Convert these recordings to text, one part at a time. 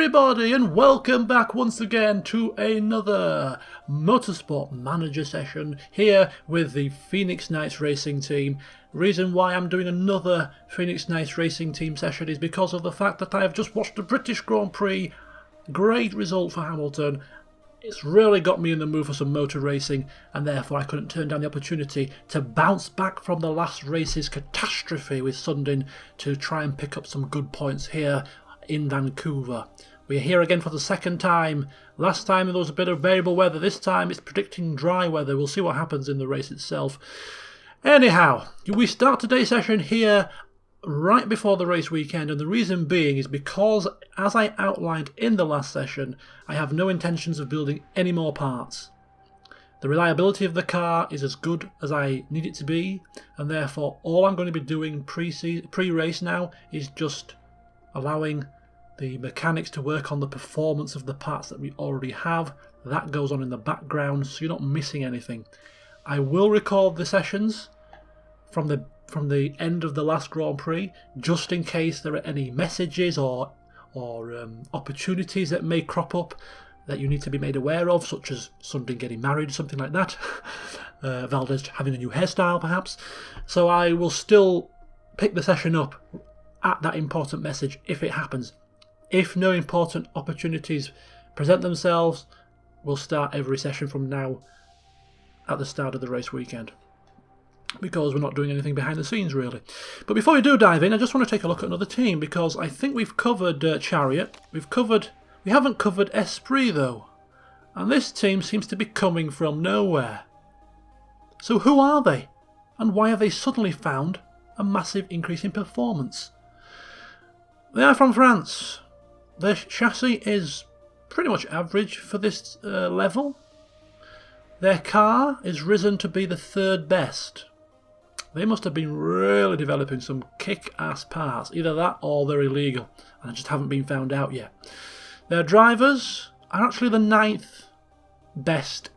everybody, and welcome back once again to another Motorsport Manager session here with the Phoenix Knights Racing Team. Reason why I'm doing another Phoenix Knights Racing Team session is because of the fact that I have just watched the British Grand Prix. Great result for Hamilton. It's really got me in the mood for some motor racing, and therefore I couldn't turn down the opportunity to bounce back from the last race's catastrophe with Sundin to try and pick up some good points here in Vancouver. We're here again for the second time. Last time there was a bit of variable weather. This time it's predicting dry weather. We'll see what happens in the race itself. Anyhow, we start today's session here right before the race weekend, and the reason being is because, as I outlined in the last session, I have no intentions of building any more parts. The reliability of the car is as good as I need it to be, and therefore all I'm going to be doing pre-race now is just allowing the mechanics to work on the performance of the parts that we already have. That goes on in the background, so you're not missing anything. I will record the sessions from the end of the last Grand Prix, just in case there are any messages or opportunities that may crop up that you need to be made aware of, such as Sundin getting married, something like that. Valdez having a new hairstyle, perhaps. So I will still pick the session up at that important message if it happens. If no important opportunities present themselves, we'll start every session from now at the start of the race weekend, because we're not doing anything behind the scenes really. But before we do dive in, I just want to take a look at another team, because I think we've covered Chariot. We haven't covered Esprit though, and this team seems to be coming from nowhere. So who are they, and why have they suddenly found a massive increase in performance? They are from France. Their chassis is pretty much average for this level. Their car is risen to be the third best. They must have been really developing some kick-ass parts. Either that or they're illegal, and I just haven't been found out yet. Their drivers are actually the 9th best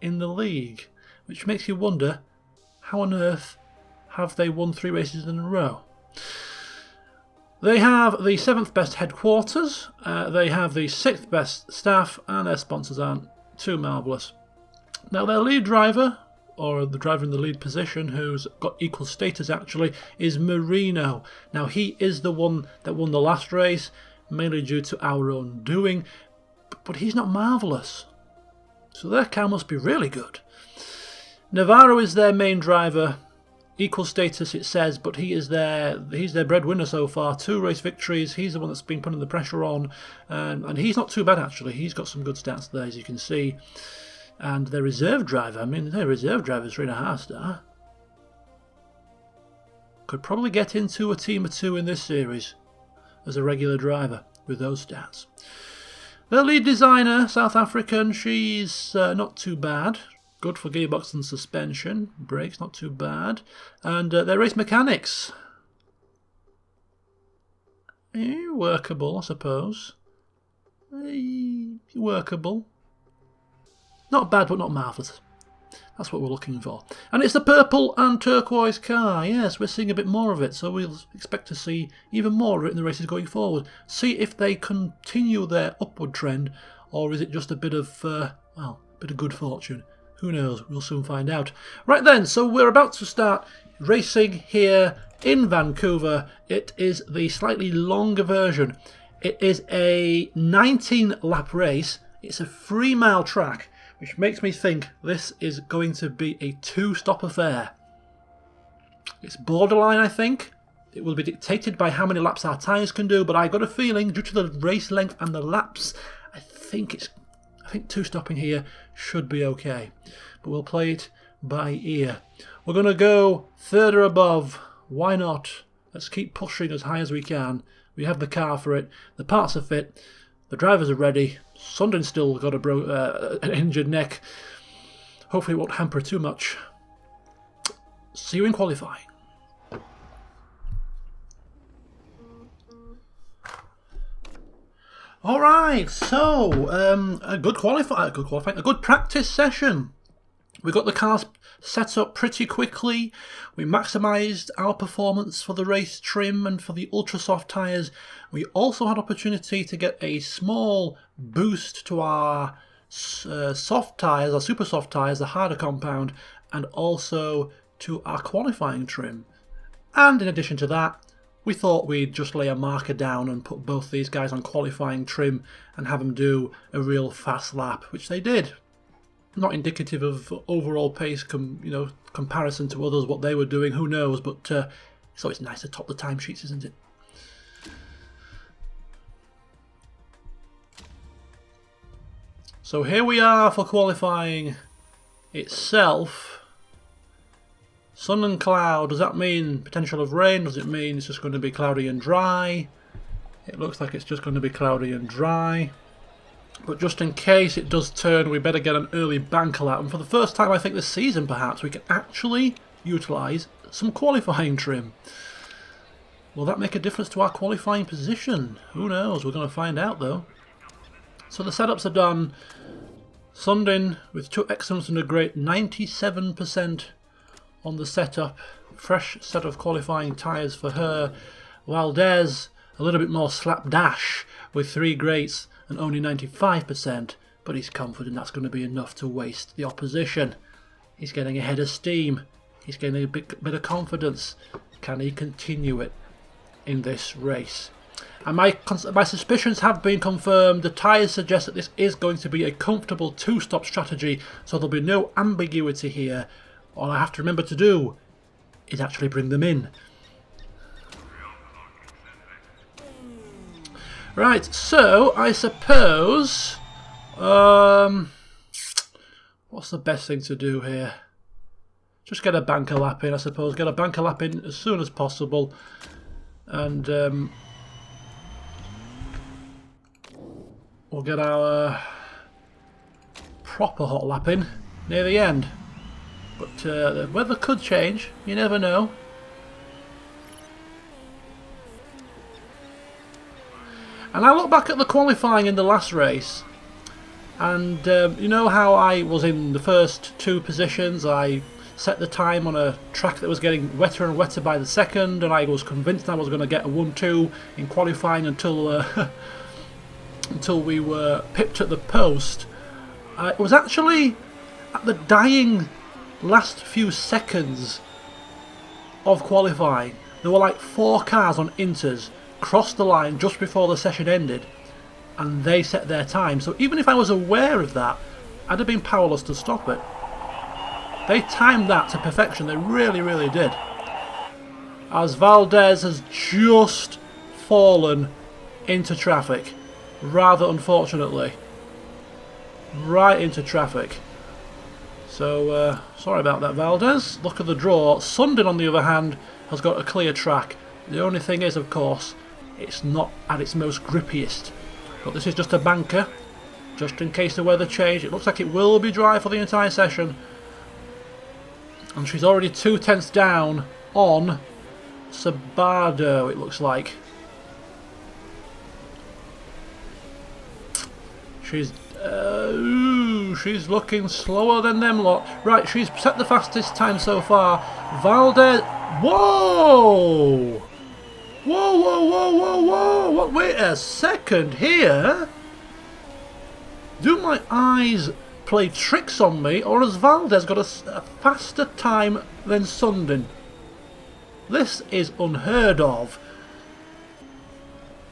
in the league, which makes you wonder, how on earth have they won 3 races in a row? They have the 7th best headquarters, they have the 6th best staff, and their sponsors aren't too marvellous. Now their lead driver, or the driver in the lead position, who's got equal status actually, is Marino. Now he is the one that won the last race, mainly due to our own doing, but he's not marvellous. So their car must be really good. Navarro is their main driver, equal status it says, but he's their breadwinner so far. 2 race victories, he's the one that's been putting the pressure on, and he's not too bad actually. He's got some good stats there, as you can see. And their reserve driver, their reserve driver is 3.5 star. Could probably get into a team or 2 in this series as a regular driver with those stats. Their lead designer, South African, she's not too bad. Good for gearbox and suspension. Brakes, not too bad. And their race mechanics, workable, I suppose. Workable. Not bad, but not marvellous. That's what we're looking for. And it's the purple and turquoise car. Yes, we're seeing a bit more of it, so we'll expect to see even more of it in the races going forward. See if they continue their upward trend, or is it just a bit of, good fortune. Who knows? We'll soon find out. Right then, so we're about to start racing here in Vancouver. It is the slightly longer version. It is a 19-lap race. It's a 3-mile track, which makes me think this is going to be a 2-stop affair. It's borderline, I think. It will be dictated by how many laps our tyres can do, but I've got a feeling, due to the race length and the laps, I think 2-stopping here should be okay. But we'll play it by ear. We're going to go 3rd or above. Why not? Let's keep pushing as high as we can. We have the car for it. The parts are fit. The drivers are ready. Sundin's still got an injured neck. Hopefully it won't hamper too much. See you in qualifying. Alright, so a good practice session. We got the cars set up pretty quickly. We maximised our performance for the race trim and for the ultra soft tyres. We also had opportunity to get a small boost to our soft tyres, our super soft tyres, the harder compound, and also to our qualifying trim. And in addition to that, we thought we'd just lay a marker down and put both these guys on qualifying trim and have them do a real fast lap, which they did. Not indicative of overall pace, comparison to others, what they were doing, who knows, but it's always nice to top the timesheets, isn't it? So here we are for qualifying itself. Sun and cloud, does that mean potential of rain? Does it mean it's just going to be cloudy and dry? It looks like it's just going to be cloudy and dry. But just in case it does turn, we better get an early banker lap. And for the first time, I think this season, perhaps, we can actually utilise some qualifying trim. Will that make a difference to our qualifying position? Who knows? We're going to find out, though. So the setups are done. Sundin with 2 excellents and a great 97% on the setup. Fresh set of qualifying tyres for her. Valdez, a little bit more slapdash with 3 greats and only 95%, but he's confident that's going to be enough to waste the opposition. He's getting ahead of steam. He's getting a bit of confidence. Can he continue it in this race? And my suspicions have been confirmed. The tyres suggest that this is going to be a comfortable 2-stop strategy, so there'll be no ambiguity here. All I have to remember to do is actually bring them in. Right, so I suppose, what's the best thing to do here? Just get a banker lap in, I suppose. Get a banker lap in as soon as possible, and we'll get our proper hot lap in near the end. But the weather could change. You never know. And I look back at the qualifying in the last race, and you know how I was in the first 2 positions. I set the time on a track that was getting wetter and wetter by the second, and I was convinced I was going to get a 1-2 in qualifying until until we were pipped at the post. It was actually at the dying last few seconds of qualifying. There were like 4 cars on inters crossed the line just before the session ended, and they set their time. So even if I was aware of that, I'd have been powerless to stop it. They timed that to perfection. They really, really did. As Valdez has just fallen into traffic, rather unfortunately. Right into traffic. So, sorry about that, Valdez. Look at the draw. Sundin, on the other hand, has got a clear track. The only thing is, of course, it's not at its most grippiest. But this is just a banker, just in case the weather change. It looks like it will be dry for the entire session. And she's already 2 tenths down on Sabado, it looks like. She's looking slower than them lot. Right, she's set the fastest time so far. Valdez. Whoa! Whoa, whoa, whoa, whoa, whoa! What? Wait a second here. Do my eyes play tricks on me, or has Valdez got a faster time than Sundin? This is unheard of.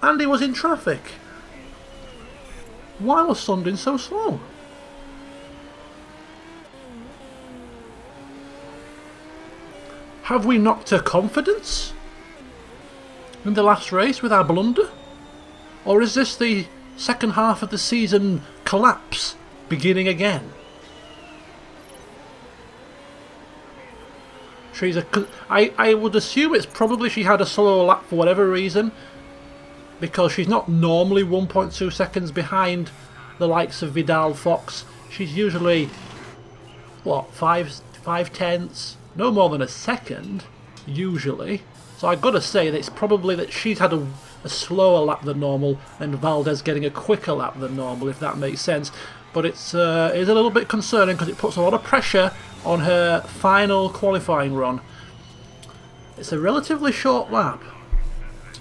And he was in traffic. Why was Sundin so slow? Have we knocked her confidence in the last race with our blunder? Or is this the second half of the season collapse beginning again? I would assume it's probably she had a slower lap for whatever reason, because she's not normally 1.2 seconds behind the likes of Vidal Fox. She's usually, what, 5 tenths? No more than a second, usually. So I've got to say that it's probably that she's had a slower lap than normal, and Valdez getting a quicker lap than normal, if that makes sense. but it's a little bit concerning because it puts a lot of pressure on her final qualifying run. It's a relatively short lap,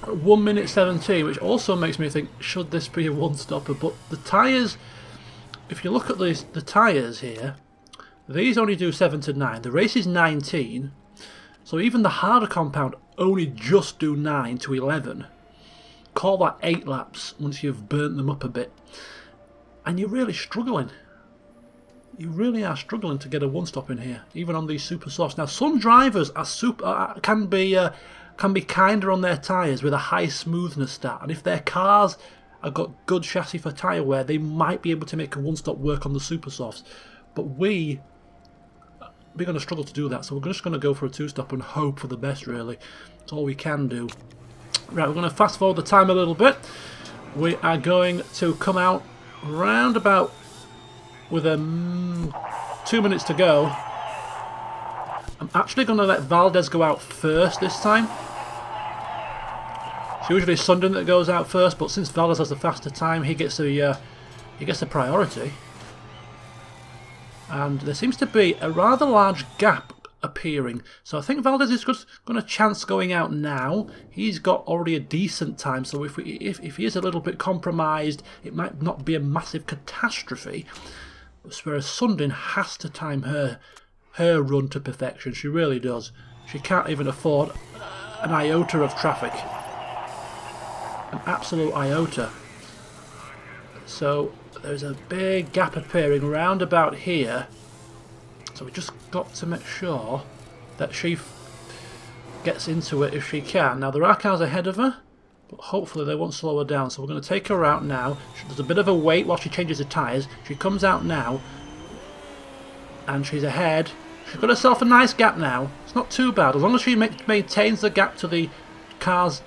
1 minute 17, which also makes me think, should this be a one-stopper? But the tyres, if you look at the tyres here, these only do 7 to 9. The race is 19, so even the harder compound only just do 9 to 11. Call that 8 laps once you've burnt them up a bit. And you're really struggling. You really are struggling to get a one-stop in here, even on these super softs. Now, some drivers are can be kinder on their tyres with a high smoothness stat, and if their cars have got good chassis for tyre wear, they might be able to make a one-stop work on the super softs. But we're going to struggle to do that, so we're just going to go for a two-stop and hope for the best, really. That's all we can do. Right, we're going to fast forward the time a little bit. We are going to come out round about with 2 minutes to go. I'm actually going to let Valdez go out first this time. It's usually Sundin that goes out first, but since Valdez has the faster time, he gets the priority. And there seems to be a rather large gap appearing, so I think Valdez is just going to chance going out now. He's got already a decent time, so if he is a little bit compromised, it might not be a massive catastrophe. Whereas Sundin has to time her run to perfection. She really does. She can't even afford an iota of traffic, an absolute iota. So there's a big gap appearing round about here. So we just got to make sure that she gets into it if she can. Now there are cars ahead of her, but hopefully they won't slow her down. So we're going to take her out now. There's a bit of a wait while she changes the tyres. She comes out now, and she's ahead. She's got herself a nice gap now. It's not too bad. As long as she maintains the gap to the cars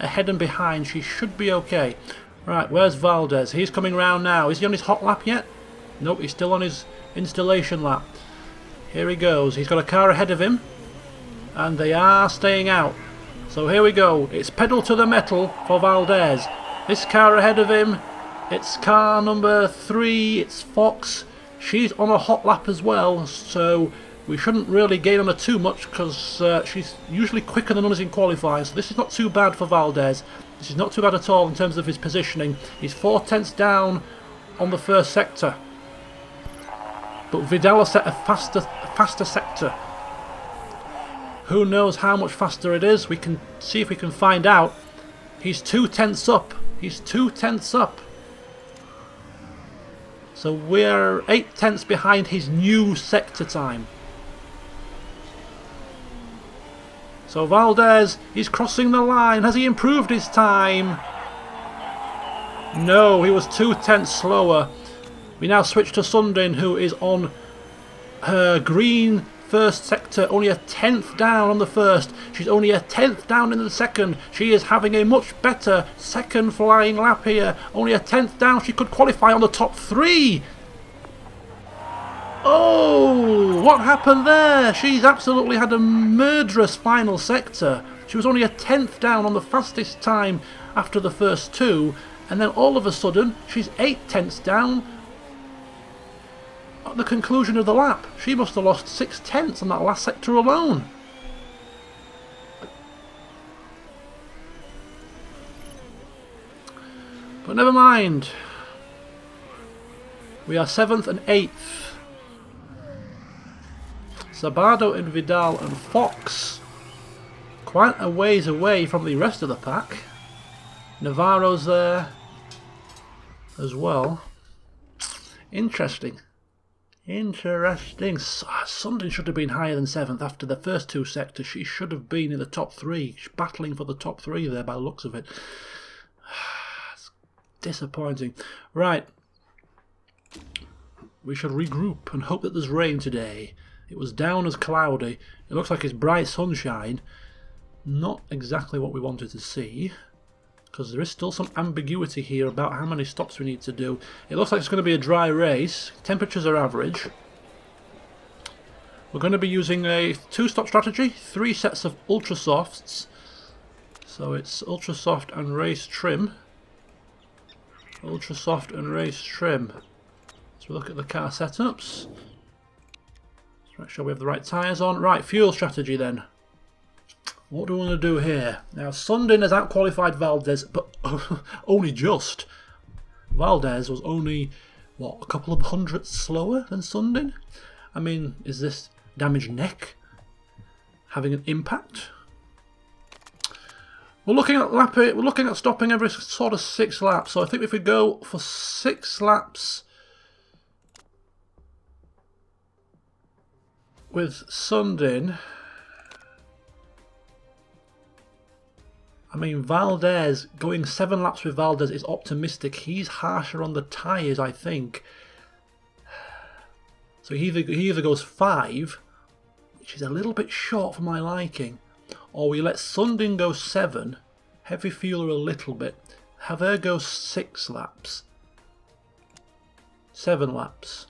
ahead and behind, she should be okay. Right, where's Valdez? He's coming round now. Is he on his hot lap yet? Nope, he's still on his installation lap. Here he goes. He's got a car ahead of him, and they are staying out. So here we go. It's pedal to the metal for Valdez. This car ahead of him, it's car number 3. It's Fox. She's on a hot lap as well, so we shouldn't really gain on her too much because she's usually quicker than others in qualifying. So this is not too bad for Valdez. This is not too bad at all in terms of his positioning. He's 4 tenths down on the first sector. But Vidal has set a faster sector. Who knows how much faster it is? We can see if we can find out. He's 2 tenths up. He's 2 tenths up. So we're 8 tenths behind his new sector time. So Valdez, he's crossing the line. Has he improved his time? No, he was 2 tenths slower. We now switch to Sundin, who is on her green first sector, only a 10th down on the first. She's only a 10th down in the second. She is having a much better second flying lap here. Only a 10th down. She could qualify on the top 3. Oh, what happened there? She's absolutely had a murderous final sector. She was only a 10th down on the fastest time after the first 2, and then all of a sudden she's 8 tenths down at the conclusion of the lap. She must have lost 6 tenths on that last sector alone. But never mind. We are 7th and 8th. Sabado and Vidal and Fox quite a ways away from the rest of the pack. Navarro's there as well. Interesting. Interesting. Sundin should have been higher than 7th after the first 2 sectors. She should have been in the top 3. She's battling for the top 3 there by the looks of it. It's disappointing. Right. We shall regroup and hope that there's rain today. It was down as cloudy. It looks like it's bright sunshine. Not exactly what we wanted to see, because there is still some ambiguity here about how many stops we need to do. It looks like it's going to be a dry race. Temperatures are average. We're going to be using a 2-stop strategy, 3 sets of ultra softs. So it's ultra soft and race trim. Ultra soft and race trim. So look at the car setups. Let's make sure we have the right tyres on. Right, fuel strategy then. What do we want to do here? Now, Sundin has out-qualified Valdez, but only just. Valdez was only, what, a couple of hundredths slower than Sundin? I mean, is this damaged neck having an impact? We're looking at stopping every sort of 6 laps. So I think if we go for 6 laps with Sundin, I mean, Valdez, going 7 laps with Valdez is optimistic. He's harsher on the tyres, I think. So he either goes 5, which is a little bit short for my liking, or we let Sundin go 7, heavy fueler a little bit, have her go 6 laps, 7 laps,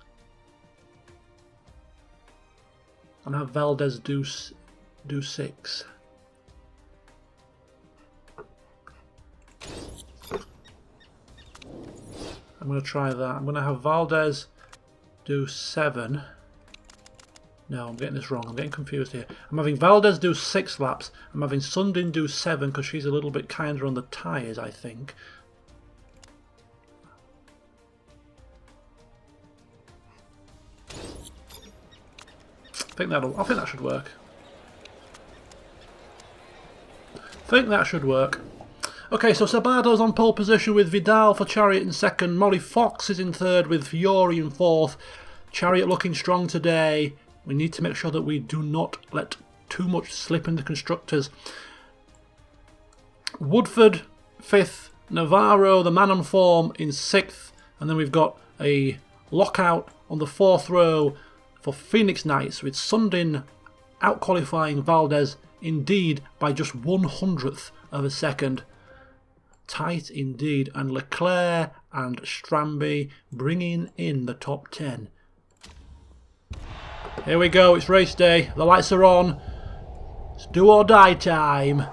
and have Valdez do 6. I'm going to try that. I'm going to have Valdez do 7. No, I'm getting this wrong. I'm getting confused here. I'm having Valdez do 6 laps. I'm having Sundin do 7 because she's a little bit kinder on the tyres, I think. I think that should work. Okay, so Sabado's on pole position with Vidal for Chariot in 2nd. Molly Fox is in 3rd with Fiore in 4th. Chariot looking strong today. We need to make sure that we do not let too much slip in the constructors. Woodford 5th. Navarro, the man on form, in 6th. And then we've got a lockout on the 4th row for Phoenix Knights with Sundin out-qualifying Valdez indeed by just 1/100th of a second. Tight indeed, and Leclerc and Stramby bringing in the top 10. Here we go, it's race day, the lights are on, it's do or die time.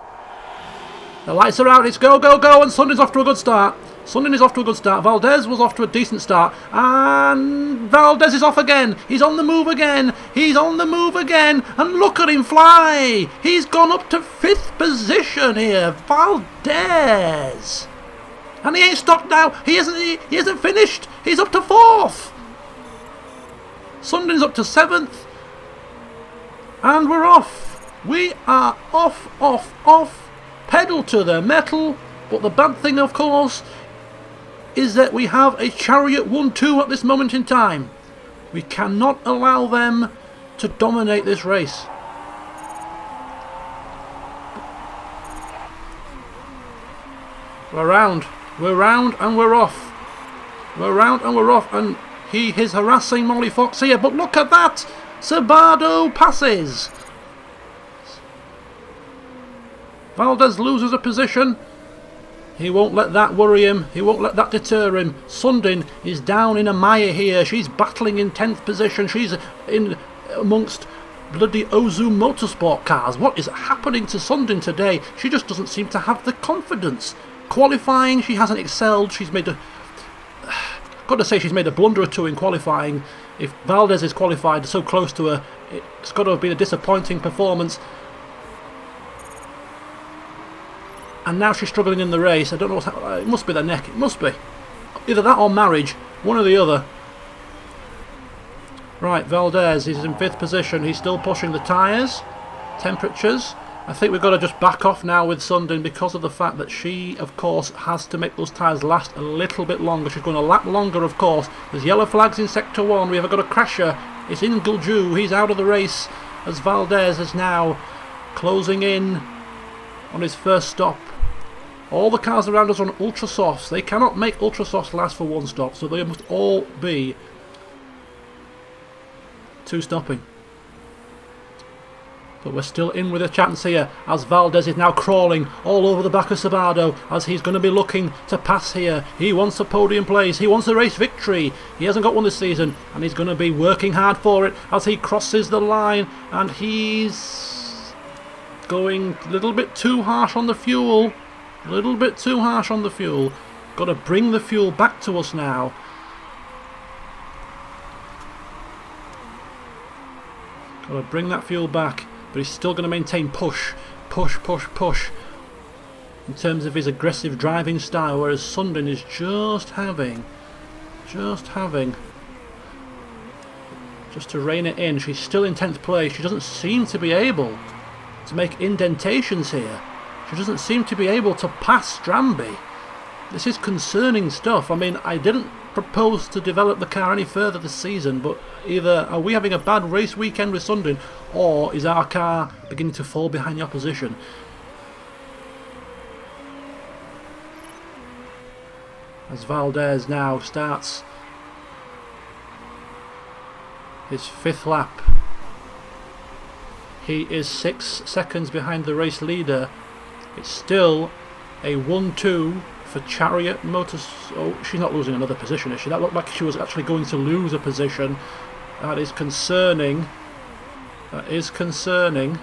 The lights are out, it's go, go, go, and Sundin's off to a good start. Sundin is off to a good start, Valdez was off to a decent start, and Valdez is off again, he's on the move again, and look at him fly! He's gone up to 5th position here, Valdez! And he ain't stopped now, he isn't finished, he's up to 4th! Sundin's up to 7th, and we're off! We are off, pedal to the metal, but the bad thing, of course, is that we have a Chariot 1-2 at this moment in time. We cannot allow them to dominate this race. We're round, and we're off. And he's harassing Molly Fox here, but look at that! Sabado passes. Valdez loses a position. He won't let that worry him. He won't let that deter him. Sundin is down in a mire here. She's battling in 10th position. She's in amongst bloody Ozu Motorsport cars. What is happening to Sundin today? She just doesn't seem to have the confidence. Qualifying, she hasn't excelled. She's made a... got to say, she's made a blunder or two in qualifying. If Valdez is qualified so close to her, it's got to have been a disappointing performance. And now she's struggling in the race. I don't know what's happening. It must be the neck. It must be. Either that or marriage. One or the other. Right, Valdez is in 5th position. He's still pushing the tyres. Temperatures. I think we've got to just back off now with Sundin because of the fact that she, of course, has to make those tyres last a little bit longer. She's going a lap longer, of course. There's yellow flags in Sector 1. We have got a crasher. It's in Gulju. He's out of the race as Valdez is now closing in on his first stop. All the cars around us are on ultra softs. They cannot make ultra softs last for 1 stop, so they must all be 2 stopping. But we're still in with a chance here as Valdez is now crawling all over the back of Sabado as he's going to be looking to pass here. He wants a podium place. He wants a race victory. He hasn't got one this season and he's going to be working hard for it as he crosses the line, and he's going a little bit too harsh on the fuel. Got to bring the fuel back to us now. Got to bring that fuel back, but he's still going to maintain push, push, push, push in terms of his aggressive driving style, whereas Sundin is just to rein it in. She's still in 10th place. She doesn't seem to be able to make indentations here. She doesn't seem to be able to pass Stramby. This is concerning stuff. I mean, I didn't propose to develop the car any further this season, but either are we having a bad race weekend with Sundin, or is our car beginning to fall behind the opposition? As Valdez now starts his 5th lap. He is 6 seconds behind the race leader. It's still a 1-2 for Chariot Motors. Oh, she's not losing another position, is she? That looked like she was actually going to lose a position. That is concerning. That is concerning.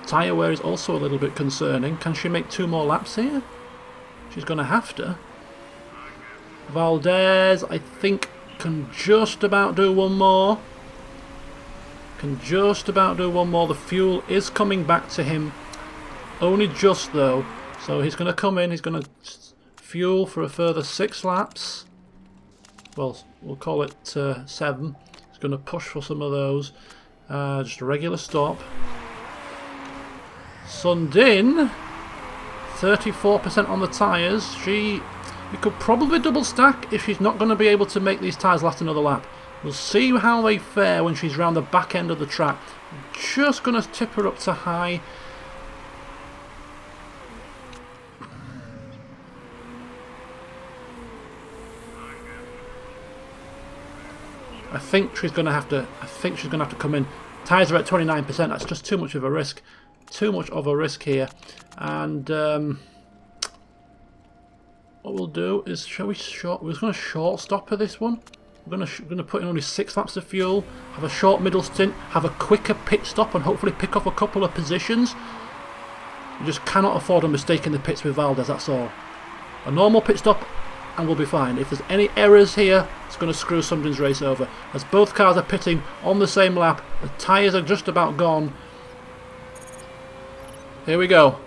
Tyre wear is also a little bit concerning. Can she make 2 more laps here? She's going to have to. Valdez, I think, can just about do one more. Can just about do one more. The fuel is coming back to him. Only just though. So he's going to come in. He's going to fuel for a further 6 laps. Well, we'll call it 7. He's going to push for some of those. Just a regular stop. Sundin, 34% on the tyres. We could probably double stack if she's not going to be able to make these tyres last another lap. We'll see how they fare when she's round the back end of the track. Just going to tip her up to high. I think she's going to have to come in. Tyres are at 29%. That's just too much of a risk. Too much of a risk here. And what we'll do is, we're going to short stop her this one. We're going to put in only 6 laps of fuel, have a short middle stint, have a quicker pit stop, and hopefully pick up a couple of positions. You just cannot afford a mistake in the pits with Valdez, that's all. A normal pit stop and we'll be fine. If there's any errors here, it's going to screw Sundin's race over. As both cars are pitting on the same lap, the tyres are just about gone. Here we go.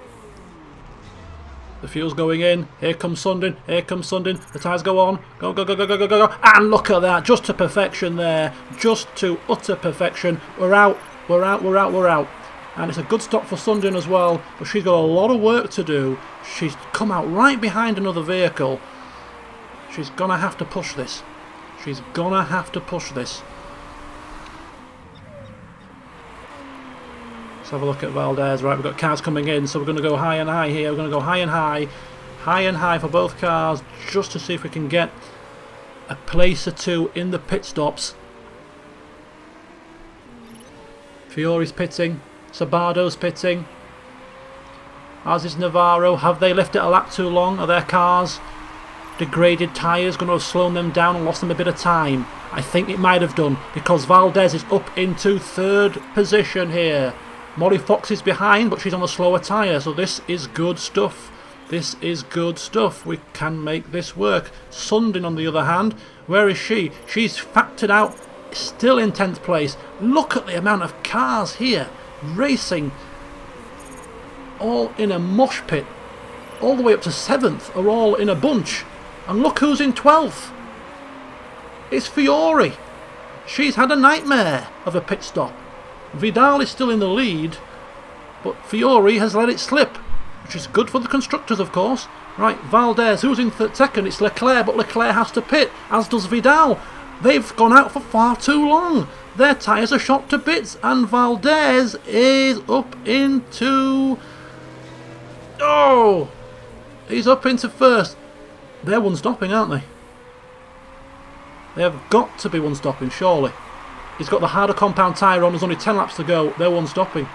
The fuel's going in. Here comes Sundin. Here comes Sundin. The tyres go on. Go, go, go, go, go, go, go, go. And look at that. Just to perfection there. Just to utter perfection. We're out. We're out. We're out. We're out. And it's a good stop for Sundin as well. But she's got a lot of work to do. She's come out right behind another vehicle. She's going to have to push this. She's going to have to push this. Let's have a look at Valdez. Right, we've got cars coming in, so we're going to go high and high here. We're going to go high and high for both cars, just to see if we can get a place or two in the pit stops. Fiori's pitting, Sabado's pitting, as is Navarro. Have they left it a lap too long? Are their cars degraded tyres going to have slowed them down and lost them a bit of time? I think it might have done, because Valdez is up into 3rd position here. Molly Fox is behind, but she's on a slower tyre, so this is good stuff. This is good stuff. We can make this work. Sundin, on the other hand, where is she? She's factored out, still in 10th place. Look at the amount of cars here racing, all in a mosh pit. All the way up to 7th are all in a bunch. And look who's in 12th. It's Fiori. She's had a nightmare of a pit stop. Vidal is still in the lead, but Fiori has let it slip, which is good for the constructors, of course. Right, Valdez, who's in 2nd? It's Leclerc, but Leclerc has to pit, as does Vidal. They've gone out for far too long. Their tyres are shot to bits, and Valdez is up into... Oh! He's up into 1st. They're one-stopping, aren't they? They have got to be one-stopping, surely. He's got the harder compound tyre on. There's only 10 laps to go. They're one-stopping.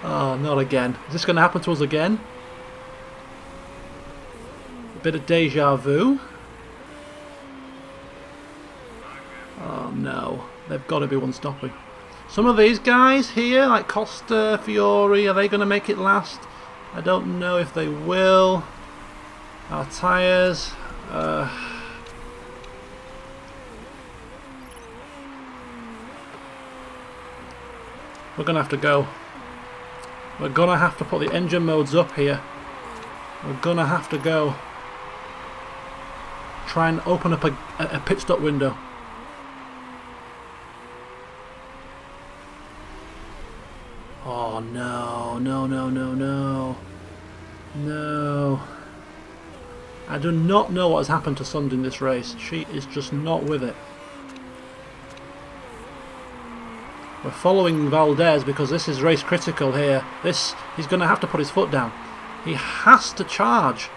Oh, not again. Is this going to happen to us again? A bit of deja vu. Oh, no. They've got to be one-stopping. Some of these guys here, like Costa, Fiori, are they going to make it last? I don't know if they will. Our tyres... We're going to have to go. We're going to have to put the engine modes up here. We're going to have to go. Try and open up a pit stop window. Oh no, no, no, no, no. No. I do not know what has happened to Sund in this race. She is just not with it. We're following Valdez because this is race critical here. He's going to have to put his foot down. He has to charge.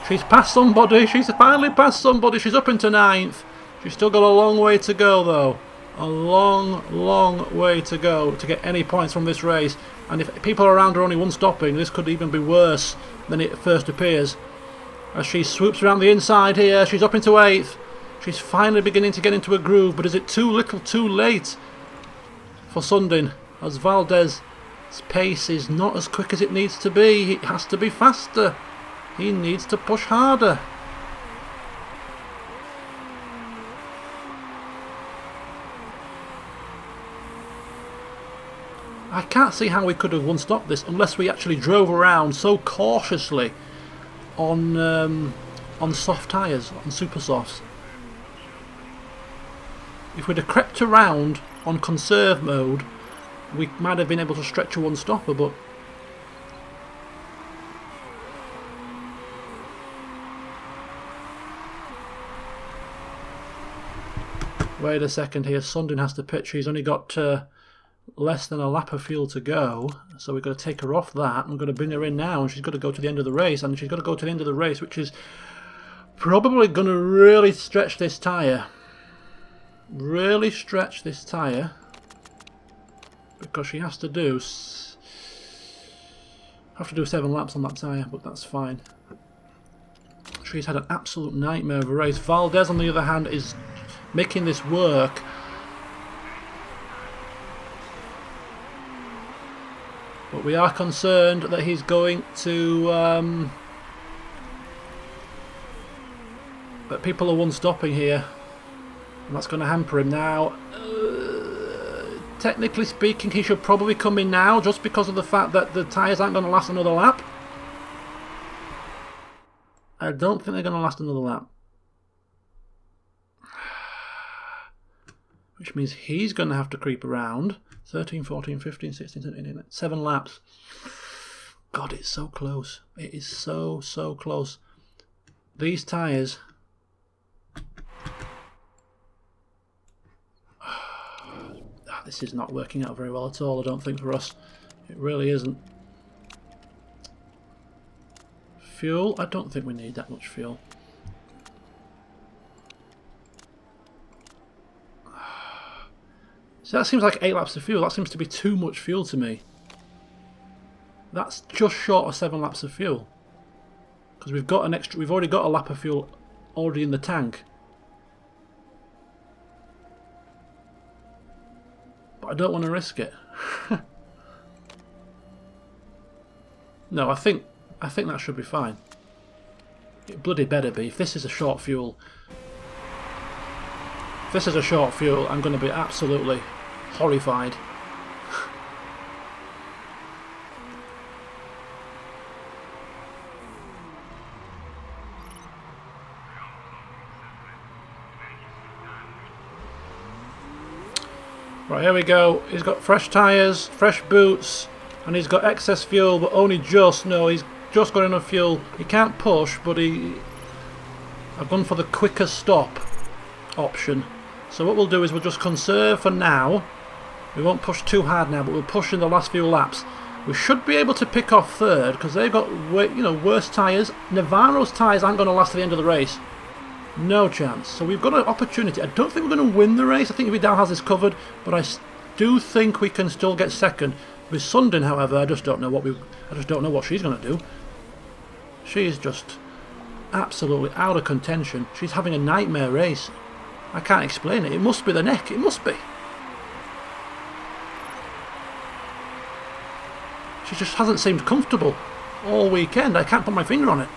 She's passed somebody. She's finally passed somebody. She's up into 9th. She's still got a long way to go though. A long, long way to go to get any points from this race. And if people around her only one stopping, this could even be worse than it first appears. As she swoops around the inside here, she's up into 8th. She's finally beginning to get into a groove, but is it too little too late for Sundin? As Valdez's pace is not as quick as it needs to be. It has to be faster. He needs to push harder. I can't see how we could have one-stopped this unless we actually drove around so cautiously on soft tyres, on super softs. If we'd have crept around on conserve mode, we might have been able to stretch a one-stopper, but wait a second here, Sundin has to pitch. He's only got less than a lap of fuel to go, so we've got to take her off that. We're going to bring her in now, and she's got to go to the end of the race, and she's got to go to the end of the race, which is probably going to really stretch this tyre. Really stretch this tyre, because she has to do 7 laps on that tyre, but that's fine. She's had an absolute nightmare of a race. Valdez, on the other hand, is making this work. But we are concerned that he's going to that people are one-stopping here, and that's going to hamper him now. Technically speaking, he should probably come in now, just because of the fact that the tyres aren't going to last another lap. I don't think they're going to last another lap. Which means he's going to have to creep around. 13, 14, 15, 16, 17, 18, 7 laps. God, it's so close. It is so, so close. These tyres... this is not working out very well at all, I don't think, for us. It really isn't. Fuel? I don't think we need that much fuel. So that seems like 8 laps of fuel. That seems to be too much fuel to me. That's just short of 7 laps of fuel. Because we've got an extra. We've already got a lap of fuel already in the tank. But I don't want to risk it. No, I think that should be fine. It bloody better be. If this is a short fuel, I'm going to be absolutely horrified. Right, here we go. He's got fresh tyres, fresh boots, and he's got excess fuel, but only just. No, he's just got enough fuel. He can't push, but I've gone for the quicker stop option. So what we'll do is we'll just conserve for now. We won't push too hard now, but we'll push in the last few laps. We should be able to pick off third, because they've got worse tyres. Navarro's tyres aren't going to last to the end of the race. No chance. So we've got an opportunity. I don't think we're going to win the race. I think Vidal has this covered, but I do think we can still get second. With Sundin, however, I just don't know what she's going to do. She's just absolutely out of contention. She's having a nightmare race. I can't explain it. It must be the neck. It must be. She just hasn't seemed comfortable all weekend. I can't put my finger on it.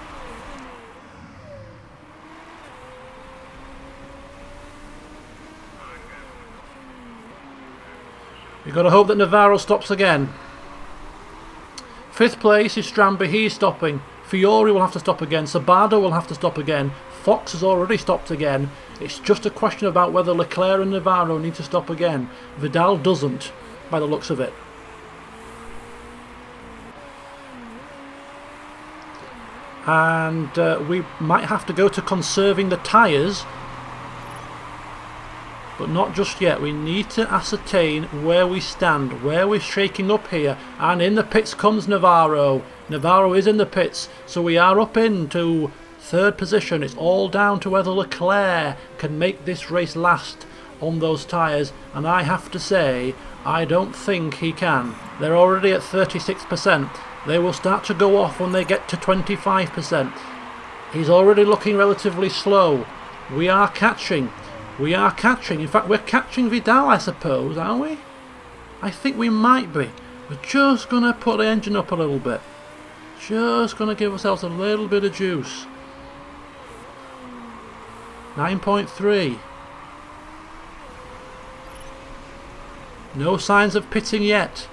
You've got to hope that Navarro stops again. 5th place is Stramby, he's stopping. Fiore will have to stop again. Sabado will have to stop again. Fox has already stopped again. It's just a question about whether Leclerc and Navarro need to stop again. Vidal doesn't, by the looks of it. And we might have to go to conserving the tyres. But not just yet. We need to ascertain where we stand, where we're shaking up here. And in the pits comes Navarro. Navarro is in the pits, so we are up into 3rd position. It's all down to whether Leclerc can make this race last on those tyres. And I have to say, I don't think he can. They're already at 36%. They will start to go off when they get to 25%. He's already looking relatively slow. We are catching. We are catching. In fact, we're catching Vidal, I suppose, are we? I think we might be. We're just going to put the engine up a little bit. Just going to give ourselves a little bit of juice. 9.3. No signs of pitting yet.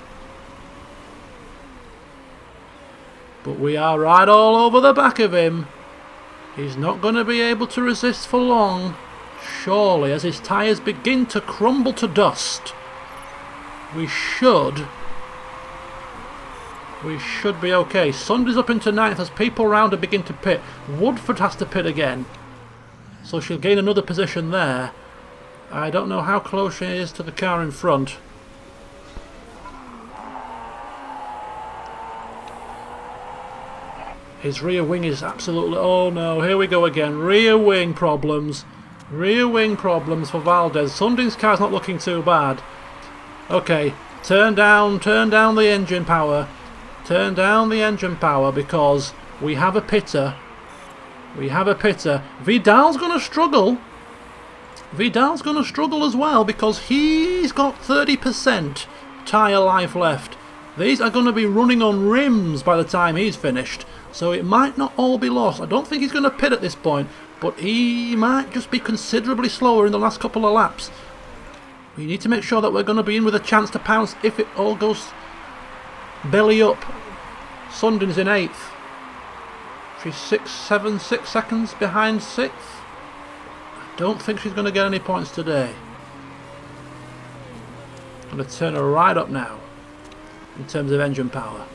But we are right all over the back of him. He's not going to be able to resist for long. Surely, as his tyres begin to crumble to dust, we should be okay. Sunday's up into 9th as people round her begin to pit. Woodford has to pit again, so she'll gain another position there. I don't know how close she is to the car in front. His rear wing is absolutely... Oh no, here we go again. Rear wing problems. Rear wing problems for Valdez. Sunding's car's not looking too bad. Okay, turn down the engine power. Turn down the engine power because we have a pitter. We have a pitter. Vidal's going to struggle. Vidal's going to struggle as well because he's got 30% tyre life left. These are going to be running on rims by the time he's finished. So it might not all be lost. I don't think he's going to pit at this point, but he might just be considerably slower in the last couple of laps. We need to make sure that we're going to be in with a chance to pounce if it all goes belly up. Sundin's in 8th. She's 6 seconds behind 6th. I don't think she's going to get any points today. I'm going to turn her right up now in terms of engine power.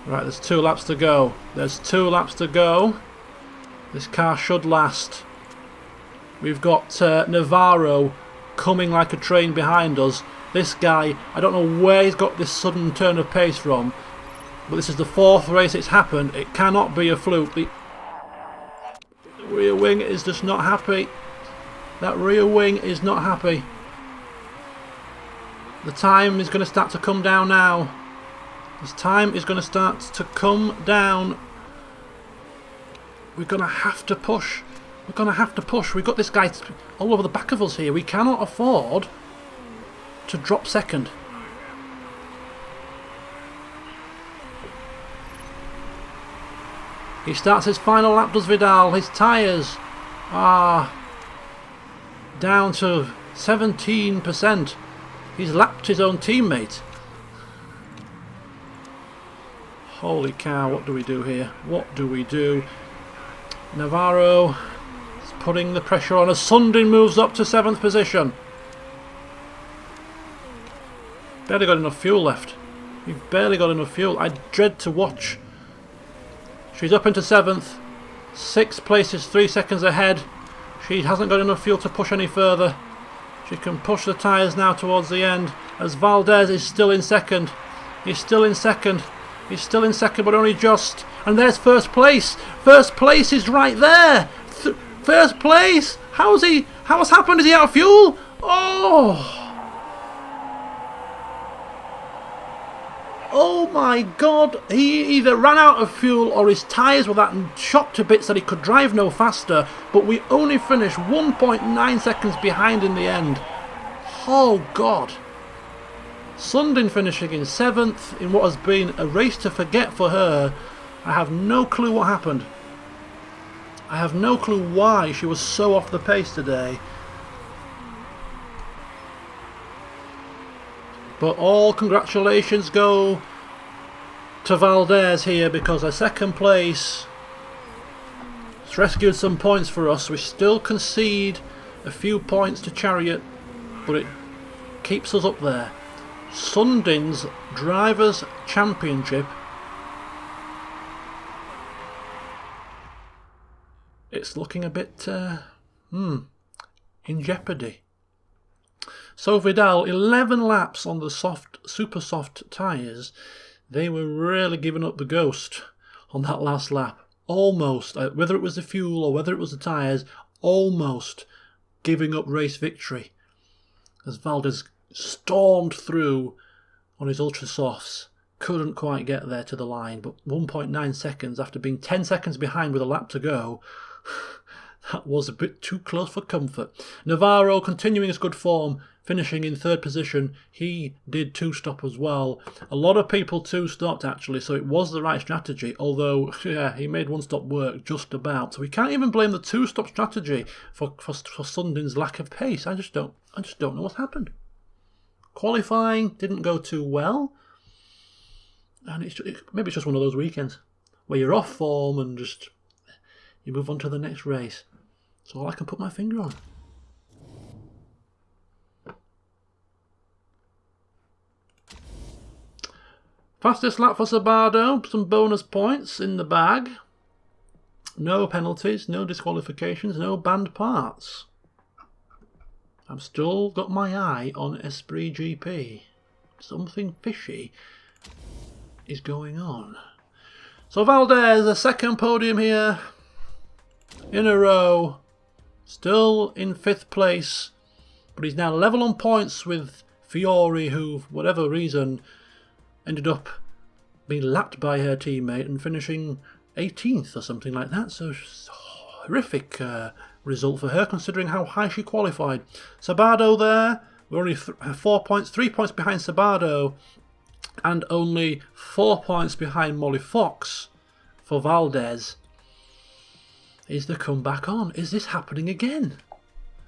Right, there's 2 laps to go. There's 2 laps to go. This car should last. We've got Navarro coming like a train behind us. This guy, I don't know where he's got this sudden turn of pace from, but this is the 4th race it's happened. It cannot be a fluke. The rear wing is just not happy. That rear wing is not happy. The time is going to start to come down now. This time is going to start to come down. We're going to have to push. We're going to have to push. We've got this guy all over the back of us here. We cannot afford to drop second. He starts his final lap, does Vidal. His tyres are down to 17%. He's lapped his own teammate. Holy cow, what do we do here? What do we do? Navarro is putting the pressure on as Sundin moves up to 7th position. Barely got enough fuel left. We've barely got enough fuel. I dread to watch. She's up into 7th. 6th place is 3 seconds ahead. She hasn't got enough fuel to push any further. She can push the tyres now towards the end as Valdez is still in 2nd. He's still in 2nd. He's still in 2nd, but only just. And there's 1st place. 1st place is right there. 1st place. How's happened? Is he out of fuel? Oh. Oh my God. He either ran out of fuel or his tyres were that shot to bits that he could drive no faster. But we only finished 1.9 seconds behind in the end. Oh God. Sundin finishing in 7th in what has been a race to forget for her. I have no clue what happened. I have no clue why she was so off the pace today. But all congratulations go to Valdez here, because a second place has rescued some points for us. We still concede a few points to Chariot, but it keeps us up there. Sundin's Drivers' Championship. It's looking a bit in jeopardy. So Vidal, 11 laps on the super soft tyres. They were really giving up the ghost on that last lap. Almost, whether it was the fuel or whether it was the tyres, almost giving up race victory. As Valdez stormed through on his ultra softs. Couldn't quite get there to the line, but 1.9 seconds after being 10 seconds behind with a lap to go. That was a bit too close for comfort. Navarro continuing his good form, finishing in third position. He did two-stop as well. A lot of people two-stopped actually, so it was the right strategy. Although, yeah, he made one-stop work just about. So we can't even blame the two-stop strategy for Sundin's lack of pace. I just don't know what happened. Qualifying didn't go too well, and maybe it's just one of those weekends where you're off form and just you move on to the next race. That's all I can put my finger on. Fastest lap for Sabado, some bonus points in the bag. No penalties, no disqualifications, no banned parts. I've still got my eye on Esprit GP. Something fishy is going on. So Valdez, a second podium here in a row. Still in 5th place, but he's now level on points with Fiore, who, for whatever reason, ended up being lapped by her teammate and finishing 18th or something like that. So horrific result for her, considering how high she qualified. Sabado there, we're only 4 points, 3 points behind Sabado, and only 4 points behind Molly Fox for Valdez. Is the comeback on? Is this happening again?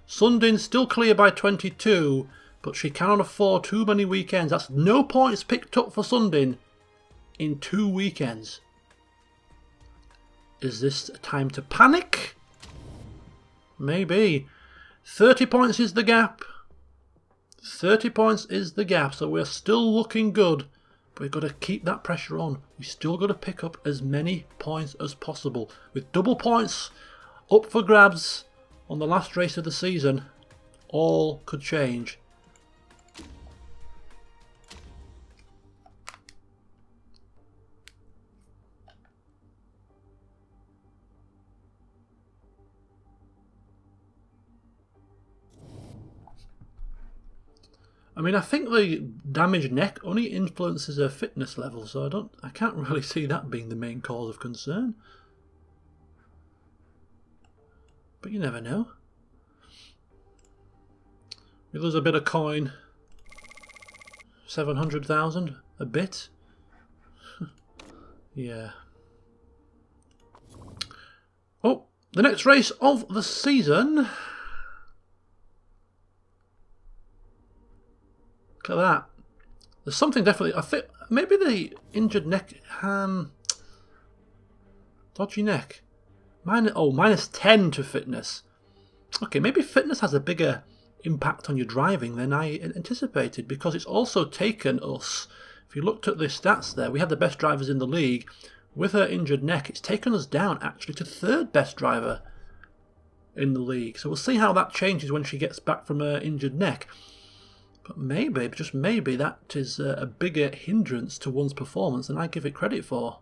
Sundin still clear by 22, but she cannot afford too many weekends. That's no points picked up for Sundin in 2 weekends. Is this a time to panic? Maybe. 30 points is the gap. 30 points is the gap, so we're still looking good. But we've got to keep that pressure on. We've still got to pick up as many points as possible. With double points up for grabs on the last race of the season, all could change. I mean, I think the damaged neck only influences her fitness level, so I can't really see that being the main cause of concern. But you never know. We lose a bit of coin. 700,000, a bit. Yeah. Oh, the next race of the season. Look at that. There's something definitely. I think maybe the injured neck. Dodgy neck. Minus 10 to fitness. Okay, maybe fitness has a bigger impact on your driving than I anticipated, because it's also taken us. If you looked at the stats there, we had the best drivers in the league. With her injured neck, it's taken us down actually to 3rd best driver in the league. So we'll see how that changes when she gets back from her injured neck. But maybe, just maybe, that is a bigger hindrance to one's performance than I give it credit for.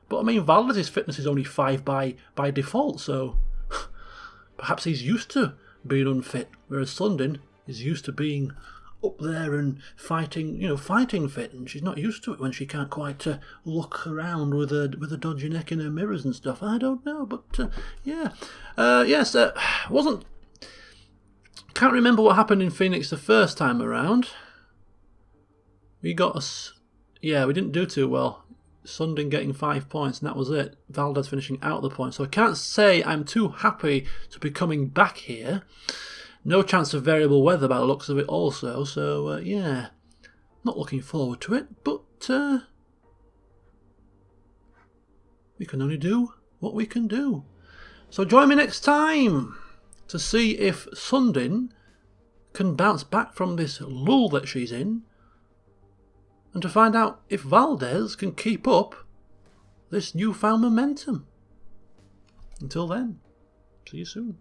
But I mean, Valdez's fitness is only 5 by default, so perhaps he's used to being unfit, whereas Sundin is used to being up there and fighting, fighting fit, and she's not used to it when she can't quite look around with a dodgy neck in her mirrors and stuff. I don't know, but yeah. Yes, wasn't... Can't remember what happened in Phoenix the first time around. We got us... Yeah, we didn't do too well. Sundin getting 5 points, and that was it. Valdez finishing out the points. So I can't say I'm too happy to be coming back here. No chance of variable weather by the looks of it also. So, yeah. Not looking forward to it, but we can only do what we can do. So join me next time to see if Sundin can bounce back from this lull that she's in, and to find out if Valdez can keep up this newfound momentum. Until then, see you soon.